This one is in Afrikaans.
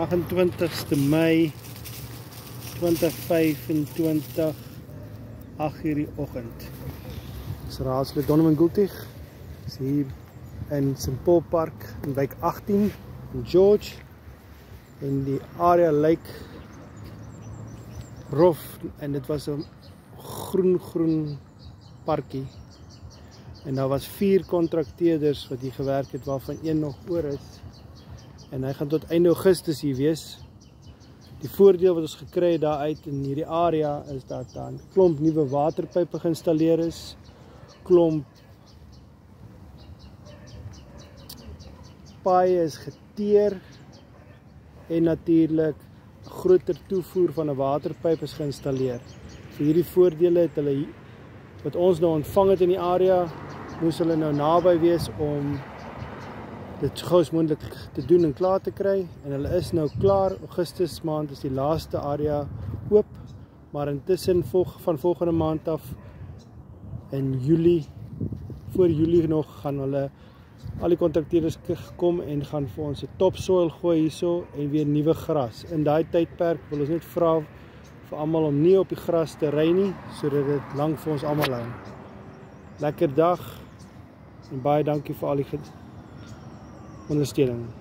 28ste Mei 2025, 8 uur die oggend. Dis raadslid Donovan Gultig. Is hier in St. Paul Park in wijk 18 in George. En die area lyk rof en dit was 'n groen parkie. En daar was 4 kontrakteerders wat hier gewerk het, waarvan een nog oor is. En hy gaan tot einde Augustus hier wees. Die voordeel wat ons gekry het daaruit in hierdie area is dat daar 'n klomp nuwe waterpype geïnstalleer is, klomp paaie is geteer en natuurlik 'n groter toevoer van 'n waterpyp is geïnstalleer. So hierdie voordele het hulle wat ons nou ontvang het in die area, moes hulle nou naby wees om dit so gou as moontlik te doen en klaar te kry. En hulle is nou klaar. Augustus maand is die laaste area oop, maar intussen van volgende maand af in Julie, voor Julie nog, gaan hulle al die kontrakteerders kom en gaan vir ons 'n topsoil gooi hierso en weer nuwe gras. In daai tydperk wil ons net vra vir almal om nie op die gras te ry nie, sodat dit lank vir ons almal hou. Lekker dag en baie dankie vir al die ondersteuning.